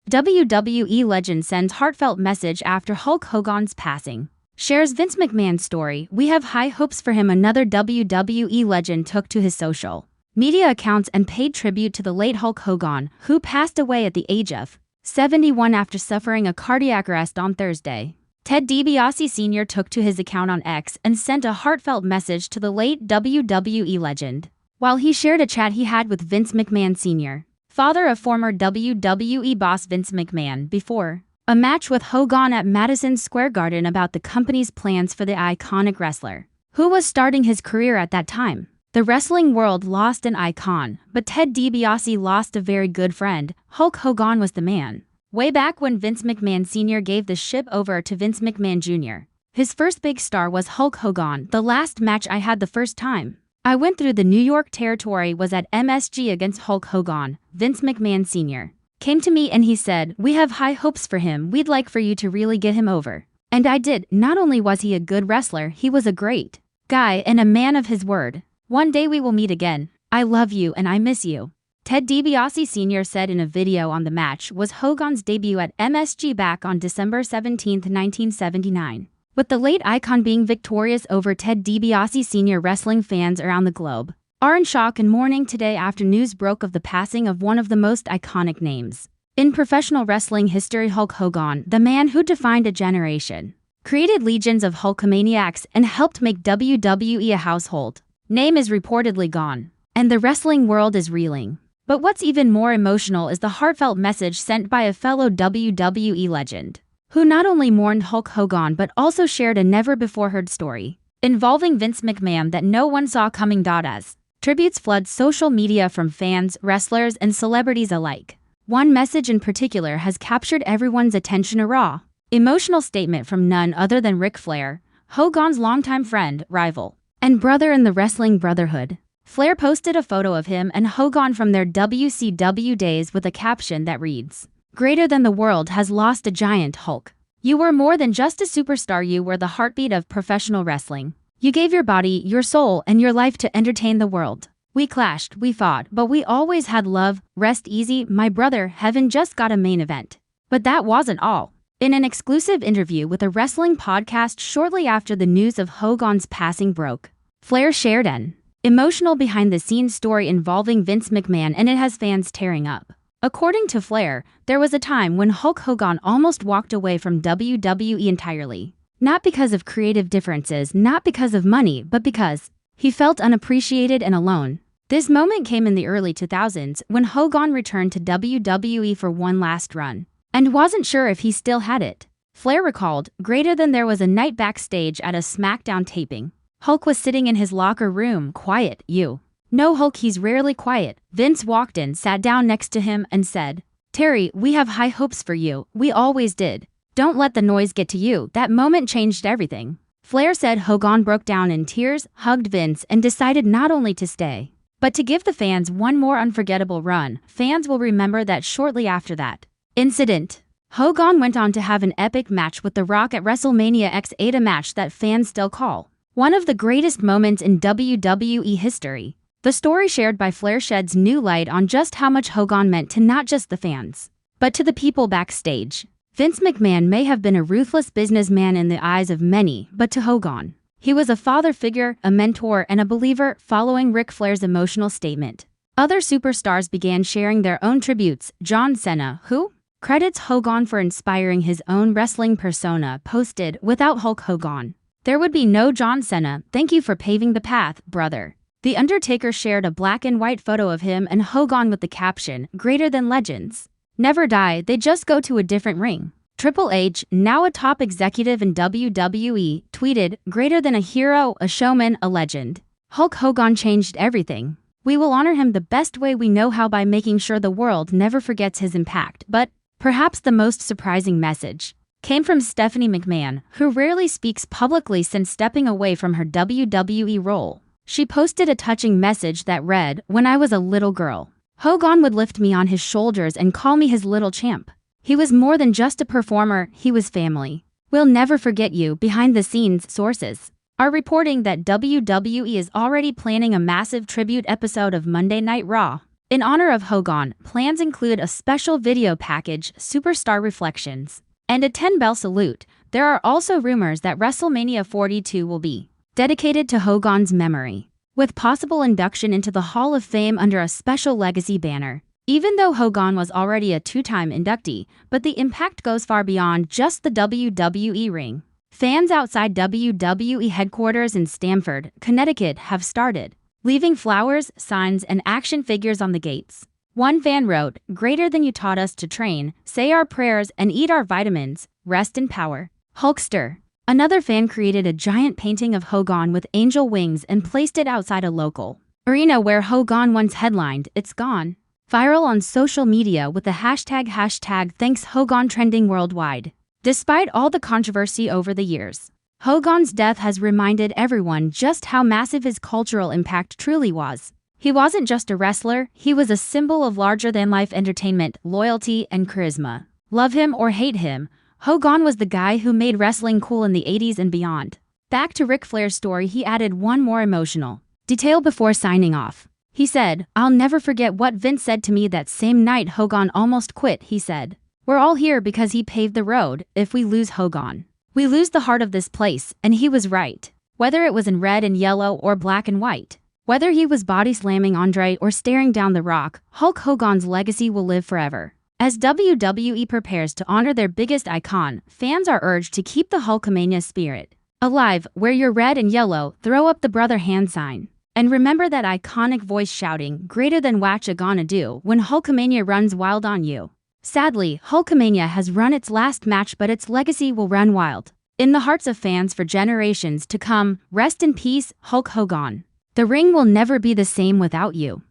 WWE legend sends heartfelt message after Hulk Hogan's passing. Shares Vince McMahon's story. We have high hopes for him. Another WWE legend took to his social media accounts and paid tribute to the late Hulk Hogan, who passed away at the age of 71 after suffering a cardiac arrest on Thursday. Ted DiBiase Sr. took to his account on X and sent a heartfelt message to the late WWE legend. While he shared a chat he had with Vince McMahon Sr., father of former WWE boss Vince McMahon, before a match with Hogan at Madison Square Garden about the company's plans for the iconic wrestler, who was starting his career at that time. The wrestling world lost an icon, but Ted DiBiase lost a very good friend. Hulk Hogan was the man. Way back when Vince McMahon Sr. gave the ship over to Vince McMahon Jr., his first big star was Hulk Hogan. The last match I had the first time I went through the New York territory was at MSG against Hulk Hogan. Vince McMahon Sr. came to me and he said, "We have high hopes for him. We'd like for you to really get him over." And I did. Not only was he a good wrestler, he was a great guy and a man of his word. One day we will meet again. I love you and I miss you. Ted DiBiase Sr. said in a video on the match was Hogan's debut at MSG back on December 17, 1979. With the late icon being victorious over Ted DiBiase Sr., wrestling fans around the globe are in shock and mourning today after news broke of the passing of one of the most iconic names in professional wrestling history. Hulk Hogan, the man who defined a generation, created legions of Hulkamaniacs, and helped make WWE a household name, is reportedly gone, and the wrestling world is reeling. But what's even more emotional is the heartfelt message sent by a fellow WWE legend, who not only mourned Hulk Hogan but also shared a never-before-heard story involving Vince McMahon that no one saw coming. As tributes flood social media from fans, wrestlers, and celebrities alike, one message in particular has captured everyone's attention: a raw, emotional statement from none other than Ric Flair, Hogan's longtime friend, rival, and brother in the wrestling brotherhood. Flair posted a photo of him and Hogan from their WCW days with a caption that reads, "Greater than the world has lost a giant, Hulk. You were more than just a superstar, you were the heartbeat of professional wrestling. You gave your body, your soul, and your life to entertain the world. We clashed, we fought, but we always had love. Rest easy, my brother. Heaven just got a main event." But that wasn't all. In an exclusive interview with a wrestling podcast shortly after the news of Hogan's passing broke, Flair shared an emotional behind-the-scenes story involving Vince McMahon, and it has fans tearing up. According to Flair, there was a time when Hulk Hogan almost walked away from WWE entirely. Not because of creative differences, not because of money, but because he felt unappreciated and alone. This moment came in the early 2000s when Hogan returned to WWE for one last run and wasn't sure if he still had it. Flair recalled, "Greater than there was a night backstage at a SmackDown taping. Hulk was sitting in his locker room, quiet. You know Hulk, he's rarely quiet. Vince walked in, sat down next to him, and said, 'Terry, we have high hopes for you. We always did. Don't let the noise get to you.' That moment changed everything." Flair said Hogan broke down in tears, hugged Vince, and decided not only to stay, but to give the fans one more unforgettable run. Fans will remember that shortly after that incident, Hogan went on to have an epic match with The Rock at WrestleMania X8, a match that fans still call one of the greatest moments in WWE history. The story shared by Flair sheds new light on just how much Hogan meant to not just the fans, but to the people backstage. Vince McMahon may have been a ruthless businessman in the eyes of many, but to Hogan, he was a father figure, a mentor, and a believer. Following Ric Flair's emotional statement, other superstars began sharing their own tributes. John Cena, who credits Hogan for inspiring his own wrestling persona, posted, "Without Hulk Hogan, there would be no John Cena. Thank you for paving the path, brother." The Undertaker shared a black and white photo of him and Hogan with the caption, "Greater than legends never die, they just go to a different ring." Triple H, now a top executive in WWE, tweeted, "Greater than a hero, a showman, a legend. Hulk Hogan changed everything. We will honor him the best way we know how, by making sure the world never forgets his impact." But perhaps the most surprising message came from Stephanie McMahon, who rarely speaks publicly since stepping away from her WWE role. She posted a touching message that read, "When I was a little girl, Hogan would lift me on his shoulders and call me his little champ. He was more than just a performer, he was family. We'll never forget you." Behind the scenes sources are reporting that WWE is already planning a massive tribute episode of Monday Night Raw. In honor of Hogan, plans include a special video package, Superstar Reflections, and a 10-bell salute. There are also rumors that WrestleMania 42 will be dedicated to Hogan's memory, with possible induction into the Hall of Fame under a special legacy banner. Even though Hogan was already a two-time inductee, but the impact goes far beyond just the WWE ring. Fans outside WWE headquarters in Stamford, Connecticut have started leaving flowers, signs, and action figures on the gates. One fan wrote, "Greater than you taught us to train, say our prayers and eat our vitamins, rest in power. Hulkster." Another fan created a giant painting of Hogan with angel wings and placed it outside a local arena where Hogan once headlined. It's gone viral on social media with the hashtag thanks Hogan trending worldwide. Despite all the controversy over the years, Hogan's death has reminded everyone just how massive his cultural impact truly was. He wasn't just a wrestler, he was a symbol of larger-than-life entertainment, loyalty, and charisma. Love him or hate him, Hogan was the guy who made wrestling cool in the 80s and beyond. Back to Ric Flair's story, he added one more emotional detail before signing off. He said, "I'll never forget what Vince said to me that same night Hogan almost quit," he said. "We're all here because he paved the road. If we lose Hogan, we lose the heart of this place," and he was right. Whether it was in red and yellow or black and white, whether he was body slamming Andre or staring down The Rock, Hulk Hogan's legacy will live forever. As WWE prepares to honor their biggest icon, fans are urged to keep the Hulkamania spirit alive. Wear your red and yellow, throw up the brother hand sign, and remember that iconic voice shouting, "Greater than what you gonna do," when Hulkamania runs wild on you. Sadly, Hulkamania has run its last match, but its legacy will run wild in the hearts of fans for generations to come. Rest in peace, Hulk Hogan. The ring will never be the same without you.